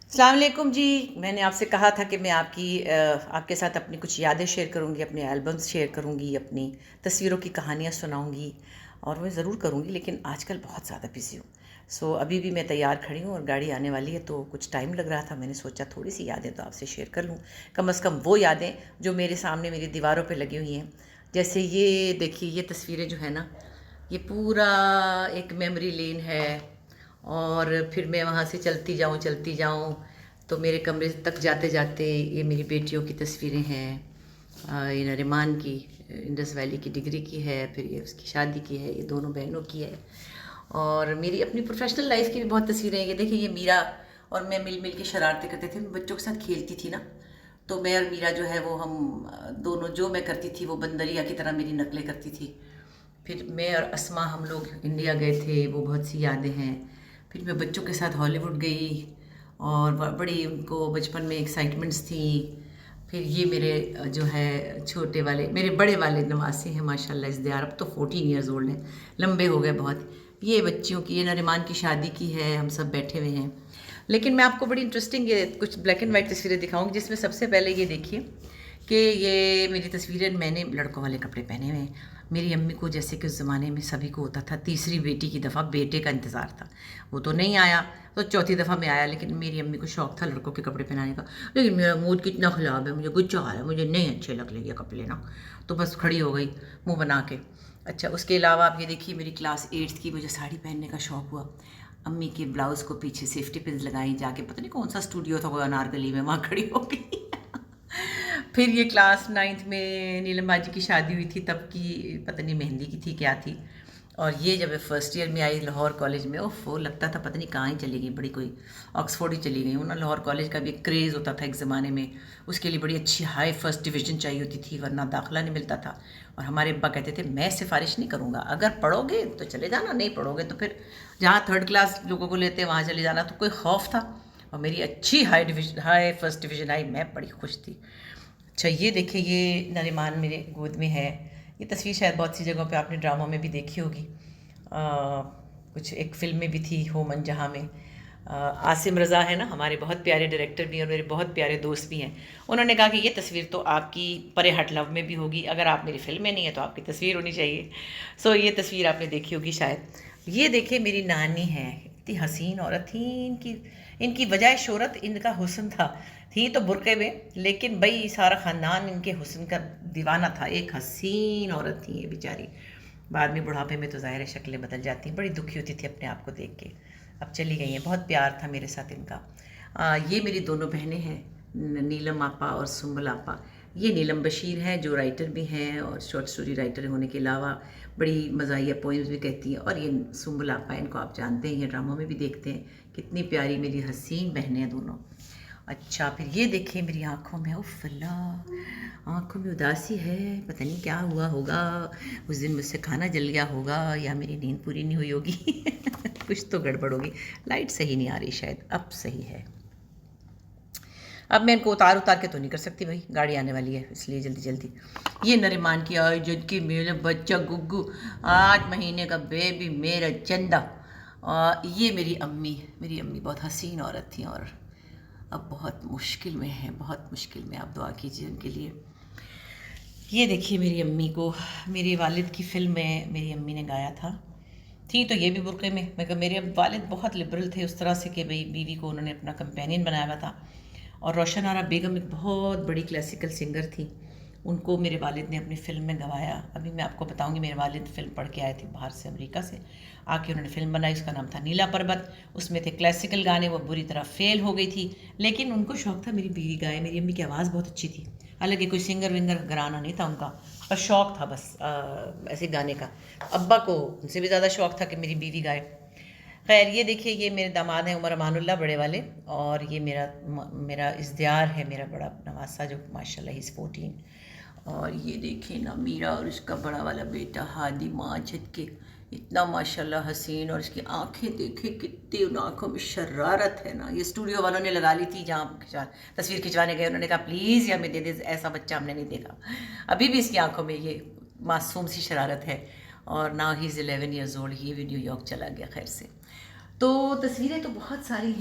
अस्सलाम वालेकुम जी। मैंने आपसे कहा था कि मैं आपके साथ अपनी कुछ यादें शेयर करूंगी, अपने एल्बम्स शेयर करूंगी, अपनी तस्वीरों की कहानियां सुनाऊंगी और मैं ज़रूर करूंगी, लेकिन आजकल बहुत ज़्यादा बिज़ी हूँ। अभी भी मैं तैयार खड़ी हूँ और गाड़ी आने वाली है, तो कुछ टाइम लग रहा था। मैंने सोचा थोड़ी सी यादें तो आपसे शेयर कर लूँ, कम से कम वो यादें जो मेरे सामने मेरी दीवारों पर लगी हुई हैं। जैसे ये देखिए, ये तस्वीरें जो है ना, ये पूरा एक मेमोरी लेन है। और फिर मैं वहाँ से चलती जाऊँ तो मेरे कमरे तक जाते जाते ये मेरी बेटियों की तस्वीरें हैं। ये नरिमान की इंडस वैली की डिग्री की है, फिर ये उसकी शादी की है, ये दोनों बहनों की है। और मेरी अपनी प्रोफेशनल लाइफ की भी बहुत तस्वीरें हैं। ये देखिए, ये मीरा और मैं मिल मिल के शरारतें करते थे। मैं बच्चों के साथ खेलती थी ना, तो मैं और मीरा जो है वो हम दोनों, जो मैं करती थी वो बंदरिया की तरह मेरी नकलें करती थी। फिर मैं और अस्मा हम लोग इंडिया गए थे, वो बहुत सी यादें हैं। फिर मैं बच्चों के साथ हॉलीवुड गई और बड़ी उनको बचपन में एक्साइटमेंट्स थी। फिर ये मेरे जो है छोटे वाले, मेरे बड़े वाले नवासे हैं माशाल्लाह, इस दियार अब तो 14 ईयर्स ओल्ड हैं, लंबे हो गए बहुत। ये बच्चियों की, ये नरिमान की शादी की है, हम सब बैठे हुए हैं। लेकिन मैं आपको बड़ी इंटरेस्टिंग ये कुछ ब्लैक एंड वाइट तस्वीरें दिखाऊंगी, जिसमें सबसे पहले ये देखिए कि ये मेरी तस्वीरें, मैंने लड़कों वाले कपड़े पहने हुए हैं। मेरी अम्मी को, जैसे कि उस ज़माने में सभी को होता था, तीसरी बेटी की दफ़ा बेटे का इंतज़ार था। वो तो नहीं आया, तो चौथी दफ़ा में आया, लेकिन मेरी अम्मी को शौक़ था लड़कों के कपड़े पहनाने का। लेकिन मेरा मूड कितना ख़राब है, मुझे गुस्सा आ रहा है, मुझे नहीं अच्छे लग रहे ये कपड़े ना, तो बस खड़ी हो गई मुँह बना के। अच्छा, उसके अलावा आप ये देखिए, मेरी क्लास 8th की मुझे साड़ी पहनने का शौक़ हुआ। अम्मी के ब्लाउज़ को पीछे सेफ्टी पिन लगाई, जाके पता नहीं कौन सा स्टूडियो था वो, अनारकली में, वहाँ खड़ी हो गई। फिर ये क्लास 9th में नीलम बाजी की शादी हुई थी, तब की पता नहीं मेहंदी की थी क्या थी। और ये जब मैं फर्स्ट ईयर में आई लाहौर कॉलेज में, ओह लगता था पता नहीं कहाँ ही चली गई, बड़ी कोई ऑक्सफोर्ड ही चली गई हूँ ना। लाहौर कॉलेज का भी एक क्रेज़ होता था एक ज़माने में, उसके लिए बड़ी अच्छी हाई फर्स्ट डिवीज़न चाहिए होती थी, वरना दाखिला नहीं मिलता था। और हमारे अब्बा कहते थे, मैं सिफारिश नहीं करूँगा, अगर पढ़ोगे तो चले जाना, नहीं पढ़ोगे तो फिर जहाँ 3rd क्लास लोगों को लेते हैं वहाँ चले जाना। तो कोई खौफ था, और मेरी अच्छी हाई फर्स्ट डिवीज़न आई, मैं बड़ी खुश थी। अच्छा, ये देखिए, ये नरिमान मेरे गोद में है। ये तस्वीर शायद बहुत सी जगहों पे आपने ड्रामा में भी देखी होगी। कुछ एक फ़िल्म में भी थी, हो मन जहाँ में। आसिम रज़ा है ना, हमारे बहुत प्यारे डायरेक्टर भी हैं और मेरे बहुत प्यारे दोस्त भी हैं। उन्होंने कहा कि ये तस्वीर तो आपकी परे हट लव में भी होगी, अगर आप मेरी फ़िल्म में नहीं है तो आपकी तस्वीर होनी चाहिए। ये तस्वीर आपने देखी होगी शायद। ये देखिए, मेरी नानी है, इतनी हसीन औरत थी। इनकी इनकी वजह शोहरत इनका हुस्न था। थी तो बुरके में, लेकिन भाई सारा ख़ानदान इनके हुस्न का दीवाना था। एक हसीन औरत थी ये बेचारी। बाद में बुढ़ापे में तो ज़ाहिर है शक्लें बदल जाती हैं, बड़ी दुखी होती थी अपने आप को देख के। अब चली गई हैं, बहुत प्यार था मेरे साथ इनका। ये मेरी दोनों बहनें हैं, नीलम आपा और सुम्बल आपा। ये नीलम बशीर हैं जो राइटर भी हैं, और शॉर्ट स्टोरी राइटर होने के अलावा बड़ी मज़ाहिया पोइम्स भी कहती हैं। और ये सुम्बल आपा, इनको आप जानते ही हैं, ड्रामों में भी देखते हैं। कितनी प्यारी मेरी हसीन बहनें हैं दोनों। अच्छा, फिर ये देखिए मेरी आँखों में, उफ़ अल्लाह, आँखों में उदासी है, पता नहीं क्या हुआ होगा। उस दिन मुझसे खाना जल गया होगा, या मेरी नींद पूरी नहीं हुई होगी। कुछ तो गड़बड़ होगी। लाइट सही नहीं आ रही, शायद अब सही है। अब मैं इनको उतार के तो नहीं कर सकती भाई, गाड़ी आने वाली है, इसलिए जल्दी जल्दी। ये नरिमान की आई जद की मेरा बच्चा गुग्गू, 8 महीने का बेबी मेरा चंदा। ये मेरी अम्मी बहुत हसीन औरत थी, और अब बहुत मुश्किल में है, बहुत मुश्किल में। आप दुआ कीजिए उनके लिए। ये देखिए मेरी अम्मी को, मेरे वालिद की फ़िल्म में मेरी अम्मी ने गाया था। थी तो ये भी बुर्क़े में, मगर मेरे वालिद बहुत लिबरल थे उस तरह से कि भाई बीवी को उन्होंने अपना कंपेनियन बनाया हुआ था। और रोशन आरा बेगम एक बहुत बड़ी क्लासिकल सिंगर थी, उनको मेरे वालिद ने अपनी फ़िल्म में गवाया। अभी मैं आपको बताऊंगी, मेरे वालिद फ़िल्म पढ़ के आए थे बाहर से, अमेरिका से आके उन्होंने फ़िल्म बनाई, उसका नाम था नीला पर्वत। उसमें थे क्लासिकल गाने, वो बुरी तरह फ़ेल हो गई थी, लेकिन उनको शौक़ था मेरी बीवी गाए। मेरी अम्मी की आवाज़ बहुत अच्छी थी, हालांकि कोई सिंगर विंगर घराना नहीं था उनका, पर शौक़ था बस ऐसे गाने का। अब्बा को उनसे भी ज़्यादा शौक़ था कि मेरी बीवी गाए। खैर, ये देखिए, ये मेरे दामाद हैं उमर अमानुल्लाह बड़े वाले, और ये मेरा इज़्दियार है, मेरा बड़ा नवासा जो माशाल्लाह ही इज़ 14। और ये देखें ना, मीरा और उसका बड़ा वाला बेटा हादी माजिद के, इतना माशाल्लाह हसीन, और इसकी आंखें देखें कितनी, उन आँखों में शरारत है ना। ये स्टूडियो वालों ने लगा ली थी, जहाँ तस्वीर खिंचवाने गए, उन्होंने कहा प्लीज़ ये हमें दे दे, ऐसा बच्चा हमने नहीं देखा। अभी भी इसकी आंखों में ये मासूम सी शरारत है। और ना ही 11 ईयर्स ओल्ड, ये भी न्यूयॉर्क चला गया खैर से। तो तस्वीरें तो बहुत सारी हैं।